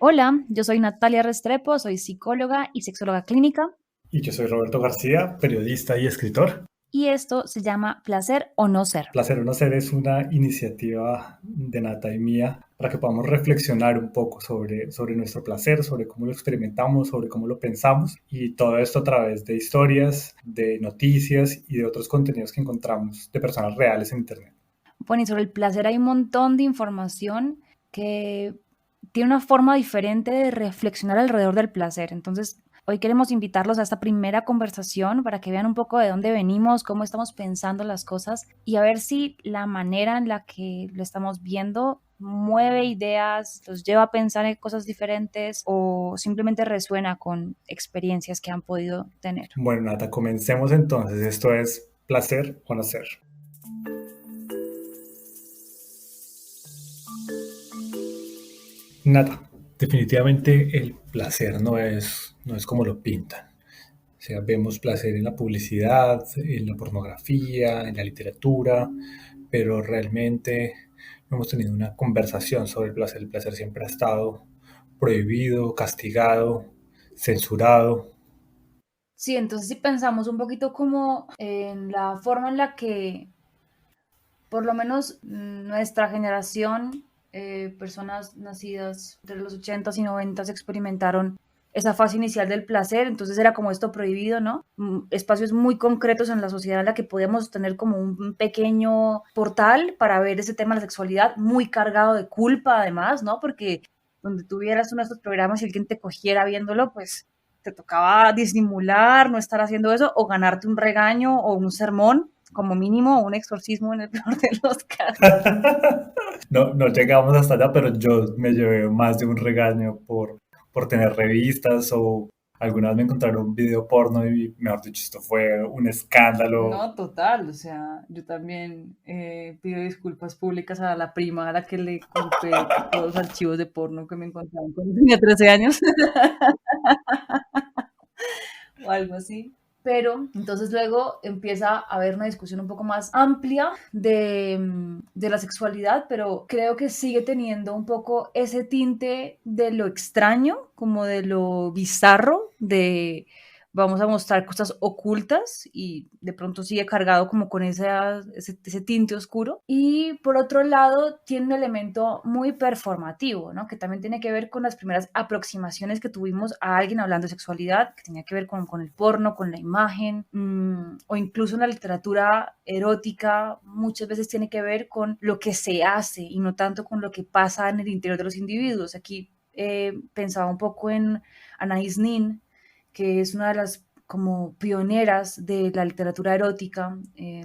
Hola, yo soy Natalia Restrepo, soy psicóloga y sexóloga clínica Y yo soy Roberto García, periodista y escritor. y esto se llama Placer o No Ser. Placer o no ser es una iniciativa de Nata y mía para que podamos reflexionar un poco sobre nuestro placer, sobre cómo lo experimentamos, sobre cómo lo pensamos y todo esto a través de historias, de noticias y de otros contenidos que encontramos de personas reales en Internet. Bueno, y sobre el placer hay un montón de información que tiene una forma diferente de reflexionar alrededor del placer. Entonces, hoy queremos invitarlos a esta primera conversación para que vean un poco de dónde venimos, cómo estamos pensando las cosas y a ver si la manera en la que lo estamos viendo mueve ideas, los lleva a pensar en cosas diferentes o simplemente resuena con experiencias que han podido tener. Bueno, Nata, comencemos entonces. Esto es placer o no ser. Nata, definitivamente el placer no es como lo pintan. O sea, vemos placer en la publicidad, en la pornografía, en la literatura, pero realmente no hemos tenido una conversación sobre el placer. El placer siempre ha estado prohibido, castigado, censurado. Sí, entonces si pensamos un poquito como en la forma en la que por lo menos nuestra generación, personas nacidas entre los 80s y 90s experimentaron esa fase inicial del placer, entonces era como esto prohibido, ¿no? Espacios muy concretos en la sociedad en la que podíamos tener como un pequeño portal para ver ese tema de la sexualidad, muy cargado de culpa además, ¿no? Porque donde tuvieras uno de estos programas y alguien te cogiera viéndolo, pues te tocaba disimular, no estar haciendo eso, o ganarte un regaño o un sermón, como mínimo, o un exorcismo en el peor de los casos. No, no llegamos hasta allá, pero yo me llevé más de un regaño por tener revistas o algunas me encontraron un video porno y, mejor dicho, esto fue un escándalo. No, total, o sea, yo también pido disculpas públicas a la prima a la que le conté todos los archivos de porno que me encontraron cuando tenía 13 años o algo así. Pero entonces luego empieza a haber una discusión un poco más amplia de la sexualidad, pero creo que sigue teniendo un poco ese tinte de lo extraño, como de lo bizarro, de vamos a mostrar cosas ocultas y de pronto sigue cargado como con ese tinte oscuro. Y por otro lado, tiene un elemento muy performativo, ¿no? Que también tiene que ver con las primeras aproximaciones que tuvimos a alguien hablando de sexualidad, que tenía que ver con el porno, con la imagen, o incluso en la literatura erótica, muchas veces tiene que ver con lo que se hace y no tanto con lo que pasa en el interior de los individuos. Aquí pensaba un poco en Anais Nin, que es una de las como pioneras de la literatura erótica,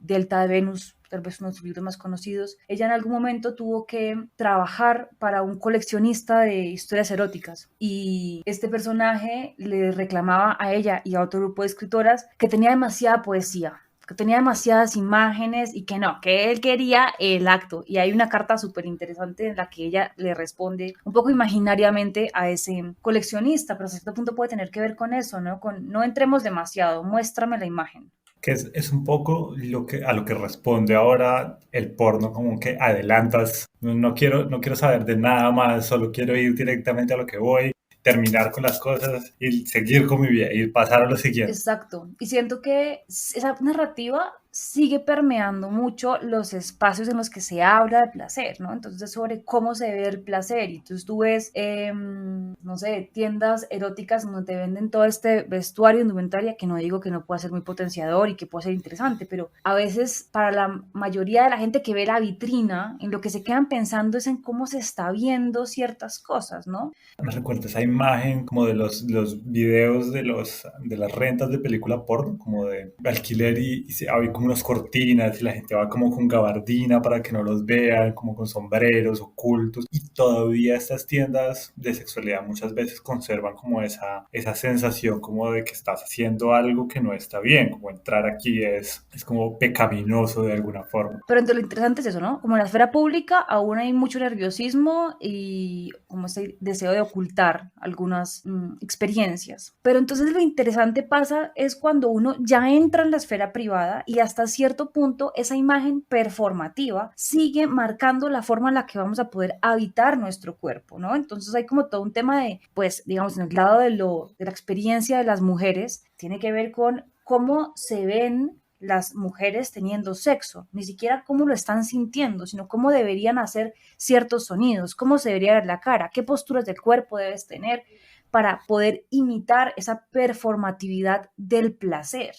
Delta de Venus, tal vez uno de sus libros más conocidos. Ella en algún momento tuvo que trabajar para un coleccionista de historias eróticas y este personaje le reclamaba a ella y a otro grupo de escritoras que tenía demasiada poesía, que tenía demasiadas imágenes y que no, que él quería el acto. Y hay una carta súper interesante en la que ella le responde un poco imaginariamente a ese coleccionista, pero hasta cierto punto puede tener que ver con eso, ¿no? Con no entremos demasiado, muéstrame la imagen. Que es un poco a lo que responde ahora el porno, como que adelantas, no quiero saber de nada más, solo quiero ir directamente a lo que voy, terminar con las cosas y seguir con mi vida y pasar a lo siguiente. Exacto. Y siento que esa narrativa sigue permeando mucho los espacios en los que se habla de placer, ¿no? Entonces, sobre cómo se ve el placer. Y entonces tú ves, no sé, tiendas eróticas donde te venden todo este vestuario, indumentaria, que no digo que no pueda ser muy potenciador y que pueda ser interesante, pero a veces para la mayoría de la gente que ve la vitrina, en lo que se quedan pensando es en cómo se está viendo ciertas cosas, ¿no? Me recuerda esa imagen como de los videos de las rentas de película porno, como de alquiler hay como unas cortinas y la gente va como con gabardina para que no los vean, como con sombreros ocultos. Y todavía estas tiendas de sexualidad muchas veces conservan como esa sensación como de que estás haciendo algo que no está bien, como entrar aquí es como pecaminoso de alguna forma. Pero entonces lo interesante es eso, ¿no? Como en la esfera pública aún hay mucho nerviosismo y como ese deseo de ocultar algunas experiencias. Pero entonces lo interesante pasa es cuando uno ya entra en la esfera privada y hasta cierto punto esa imagen performativa sigue marcando la forma en la que vamos a poder habitar nuestro cuerpo, ¿no? Entonces hay como todo un tema de, pues, digamos, en el lado de la experiencia de las mujeres, tiene que ver con cómo se ven las mujeres teniendo sexo, ni siquiera cómo lo están sintiendo, sino cómo deberían hacer ciertos sonidos, cómo se debería ver la cara, qué posturas del cuerpo debes tener para poder imitar esa performatividad del placer.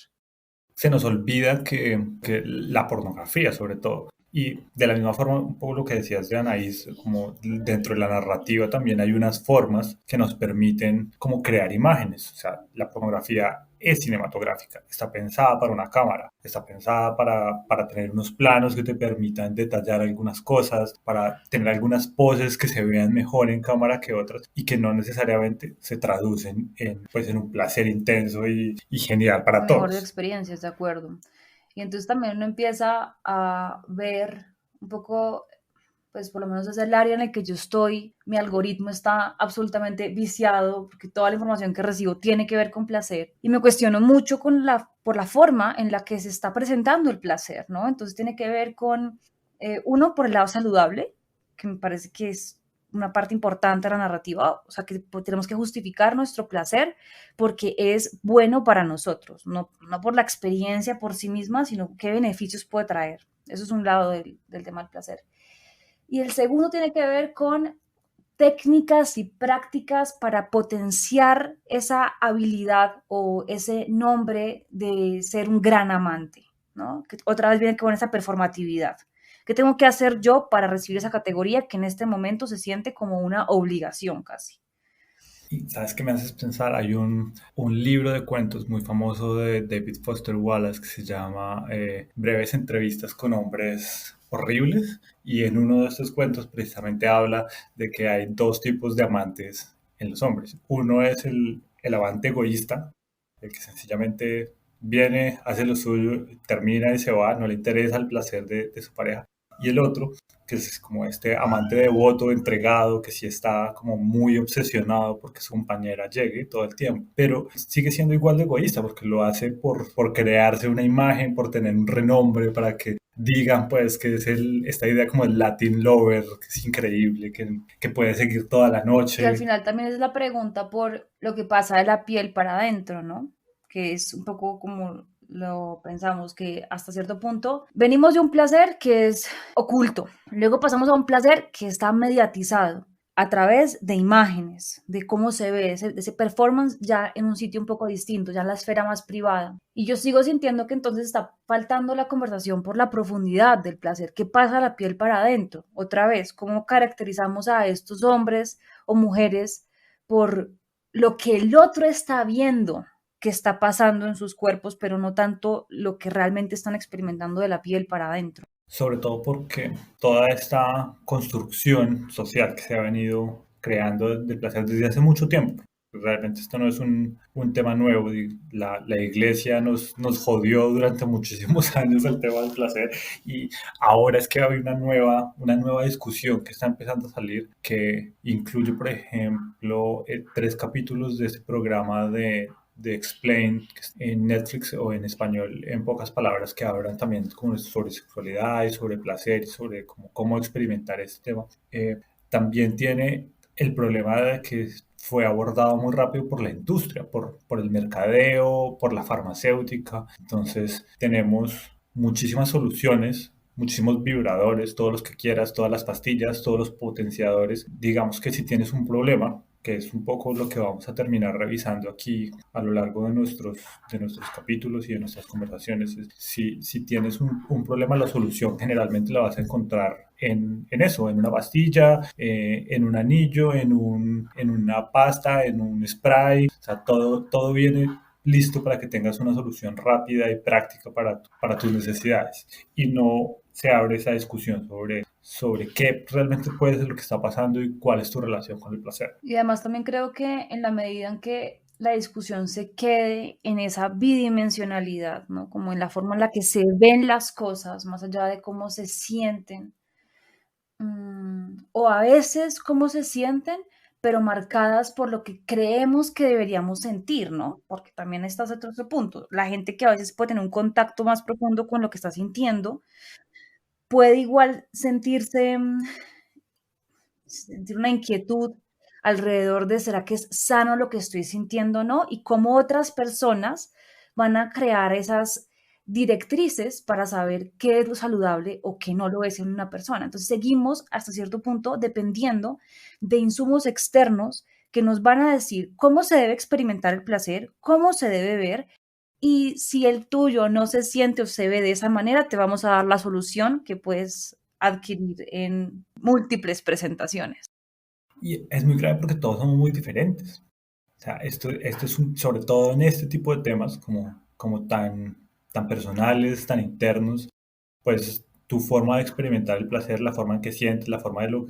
Se nos olvida que la pornografía, sobre todo, y de la misma forma, un poco lo que decías de Anaís, como dentro de la narrativa también hay unas formas que nos permiten como crear imágenes. O sea, la pornografía es cinematográfica, está pensada para una cámara, está pensada para tener unos planos que te permitan detallar algunas cosas, para tener algunas poses que se vean mejor en cámara que otras y que no necesariamente se traducen en, pues, en un placer intenso y genial La para mejor de todos. experiencias, de acuerdo. Y entonces también uno empieza a ver un poco, pues por lo menos es el área en el que yo estoy, mi algoritmo está absolutamente viciado porque toda la información que recibo tiene que ver con placer y me cuestiono mucho por la forma en la que se está presentando el placer, ¿no? Entonces tiene que ver con, uno, por el lado saludable, que me parece que es una parte importante de la narrativa, o sea, que tenemos que justificar nuestro placer porque es bueno para nosotros, no por la experiencia por sí misma, sino qué beneficios puede traer. Eso es un lado del tema del placer. Y el segundo tiene que ver con técnicas y prácticas para potenciar esa habilidad o ese nombre de ser un gran amante, ¿no? Que otra vez viene con esa performatividad. ¿Qué tengo que hacer yo para recibir esa categoría que en este momento se siente como una obligación casi? Y sabes qué me haces pensar, hay un libro de cuentos muy famoso de David Foster Wallace que se llama Breves entrevistas con hombres horribles, y en uno de estos cuentos precisamente habla de que hay dos tipos de amantes en los hombres. Uno es el amante egoísta, el que sencillamente viene, hace lo suyo, termina y se va, no le interesa el placer de su pareja. Y el otro, que es como este amante devoto, entregado, que sí está como muy obsesionado porque su compañera llegue todo el tiempo, pero sigue siendo igual de egoísta porque lo hace por crearse una imagen, por tener un renombre, para que digan pues que es esta idea como el Latin lover, que es increíble, que puede seguir toda la Que al noche. final también es la pregunta por lo que pasa de la piel para adentro, ¿no? Que es un poco como lo pensamos, que hasta cierto punto venimos de un placer que es oculto, luego pasamos a un placer que está mediatizado a través de imágenes, de cómo se ve, ese performance ya en un sitio un poco distinto, ya en la esfera más privada. Y yo sigo sintiendo que entonces está faltando la conversación por la profundidad del placer. ¿Qué pasa a la piel para adentro? Otra vez, ¿cómo caracterizamos a estos hombres o mujeres por lo que el otro está viendo que está pasando en sus cuerpos, pero no tanto lo que realmente están experimentando de la piel para adentro? Sobre todo porque toda esta construcción social que se ha venido creando del placer desde hace mucho tiempo. Realmente esto no es un tema nuevo. La iglesia nos jodió durante muchísimos años el tema del placer, y ahora es que hay una nueva discusión que está empezando a salir, que incluye, por ejemplo, 3 capítulos de este programa de Explain, que es en Netflix, o en español, en pocas palabras, que hablan también como sobre sexualidad y sobre placer y sobre cómo experimentar este tema. También tiene el problema de que fue abordado muy rápido por la industria, por el mercadeo, por la farmacéutica. Entonces tenemos muchísimas soluciones, muchísimos vibradores, todos los que quieras, todas las pastillas, todos los potenciadores. Digamos que si tienes un problema, que es un poco lo que vamos a terminar revisando aquí a lo largo de nuestros capítulos y de nuestras conversaciones. Si tienes un problema, la solución generalmente la vas a encontrar en eso, en una pastilla, en un anillo, en una pasta, en un spray. O sea, todo viene listo para que tengas una solución rápida y práctica para tus necesidades. Y no se abre esa discusión sobre qué realmente puede ser lo que está pasando y cuál es tu relación con el placer. Y además también creo que en la medida en que la discusión se quede en esa bidimensionalidad, ¿no? Como en la forma en la que se ven las cosas, más allá de cómo se sienten, o a veces cómo se sienten, pero marcadas por lo que creemos que deberíamos sentir, ¿no? Porque también está ese otro punto. La gente que a veces puede tener un contacto más profundo con lo que está sintiendo, puede igual sentir una inquietud alrededor de, ¿será que es sano lo que estoy sintiendo o no? Y cómo otras personas van a crear esas directrices para saber qué es lo saludable o qué no lo es en una persona. Entonces seguimos hasta cierto punto dependiendo de insumos externos que nos van a decir cómo se debe experimentar el placer, cómo se debe ver, y si el tuyo no se siente o se ve de esa manera, te vamos a dar la solución que puedes adquirir en múltiples presentaciones. Y es muy grave porque todos somos muy diferentes. O sea, esto es sobre todo en este tipo de temas como tan personales, tan internos, pues tu forma de experimentar el placer, la forma en que sientes, la forma de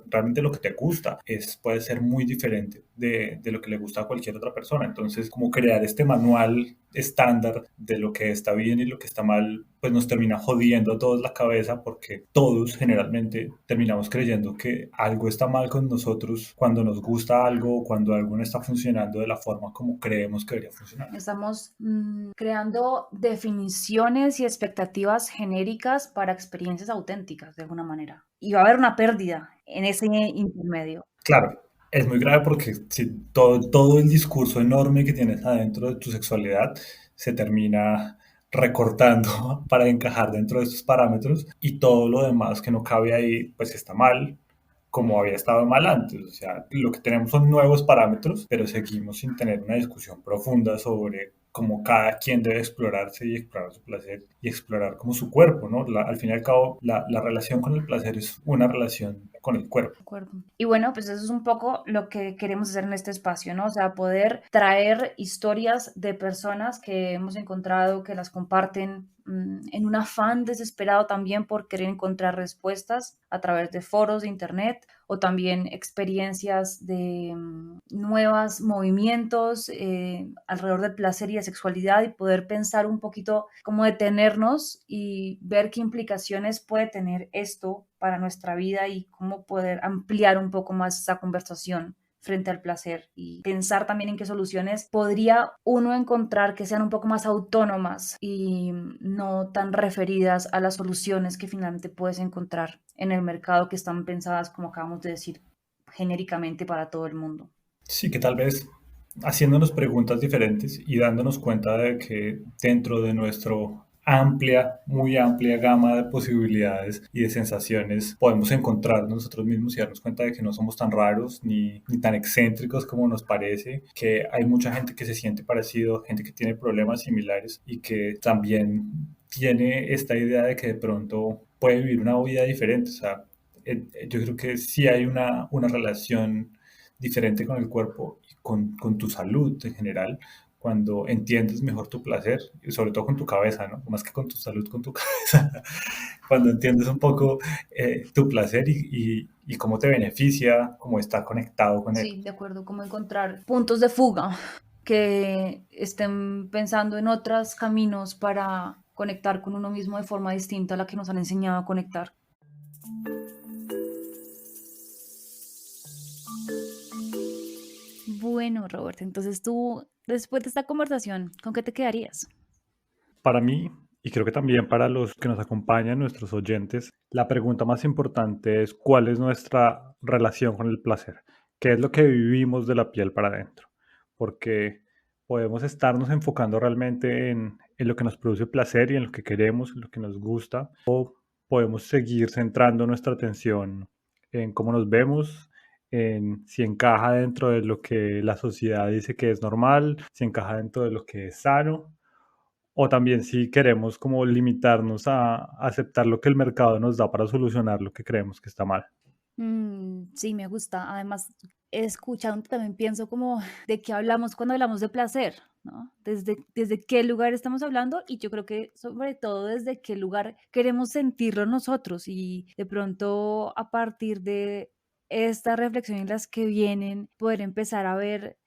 realmente lo que te gusta, puede ser muy diferente de lo que le gusta a cualquier otra persona. Entonces, como crear este manual estándar de lo que está bien y lo que está mal, pues nos termina jodiendo a todos la cabeza porque todos generalmente terminamos creyendo que algo está mal con nosotros cuando nos gusta algo o cuando algo no está funcionando de la forma como creemos que debería funcionar. Estamos creando definiciones y expectativas genéricas para experiencias auténticas, de alguna manera. Y va a haber una pérdida en ese intermedio. Claro, es muy grave porque si todo el discurso enorme que tienes adentro de tu sexualidad se termina recortando para encajar dentro de estos parámetros y todo lo demás que no cabe ahí, pues está mal, como había estado mal antes. O sea, lo que tenemos son nuevos parámetros, pero seguimos sin tener una discusión profunda sobre cómo cada quien debe explorarse y explorar su placer y explorar como su cuerpo, ¿no? Al fin y al cabo, la relación con el placer es una relación con el cuerpo. De acuerdo. Y bueno, pues eso es un poco lo que queremos hacer en este espacio, ¿no? O sea, poder traer historias de personas que hemos encontrado, que las comparten en un afán desesperado también por querer encontrar respuestas a través de foros de internet o también experiencias de nuevos movimientos alrededor del placer y la sexualidad y poder pensar un poquito cómo detenernos y ver qué implicaciones puede tener esto para nuestra vida y cómo poder ampliar un poco más esa conversación frente al placer y pensar también en qué soluciones podría uno encontrar que sean un poco más autónomas y no tan referidas a las soluciones que finalmente puedes encontrar en el mercado que están pensadas, como acabamos de decir, genéricamente para todo el mundo. Sí, que tal vez haciéndonos preguntas diferentes y dándonos cuenta de que dentro de nuestro muy amplia gama de posibilidades y de sensaciones podemos encontrar nosotros mismos y darnos cuenta de que no somos tan raros ni tan excéntricos como nos parece, que hay mucha gente que se siente parecido, gente que tiene problemas similares y que también tiene esta idea de que de pronto puede vivir una vida diferente. O sea, yo creo que sí hay una relación diferente con el cuerpo y con tu salud en general, cuando entiendes mejor tu placer, y sobre todo con tu cabeza, ¿no? Más que con tu salud, con tu cabeza, cuando entiendes un poco tu placer y cómo te beneficia, cómo está conectado con él. Sí, de acuerdo, cómo encontrar puntos de fuga que estén pensando en otros caminos para conectar con uno mismo de forma distinta a la que nos han enseñado a conectar. Bueno, Robert, entonces tú, después de esta conversación, ¿con qué te quedarías? Para mí, y creo que también para los que nos acompañan, nuestros oyentes, la pregunta más importante es cuál es nuestra relación con el placer, qué es lo que vivimos de la piel para adentro, porque podemos estarnos enfocando realmente en lo que nos produce placer y en lo que queremos, en lo que nos gusta, o podemos seguir centrando nuestra atención en cómo nos vemos, en si encaja dentro de lo que la sociedad dice que es normal, si encaja dentro de lo que es sano o también si queremos como limitarnos a aceptar lo que el mercado nos da para solucionar lo que creemos que está mal. Sí, me gusta. Además, escuchando también pienso como de qué hablamos cuando hablamos de placer, ¿no? Desde qué lugar estamos hablando y yo creo que sobre todo desde qué lugar queremos sentirlo nosotros y de pronto a partir de esta reflexión en las que vienen, poder empezar a ver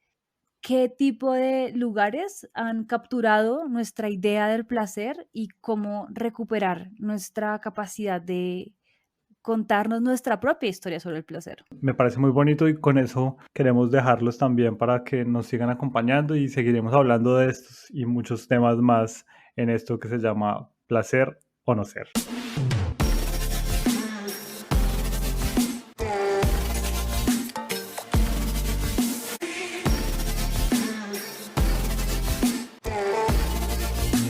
qué tipo de lugares han capturado nuestra idea del placer y cómo recuperar nuestra capacidad de contarnos nuestra propia historia sobre el placer. Me parece muy bonito y con eso queremos dejarlos también para que nos sigan acompañando y seguiremos hablando de estos y muchos temas más en esto que se llama placer o no ser.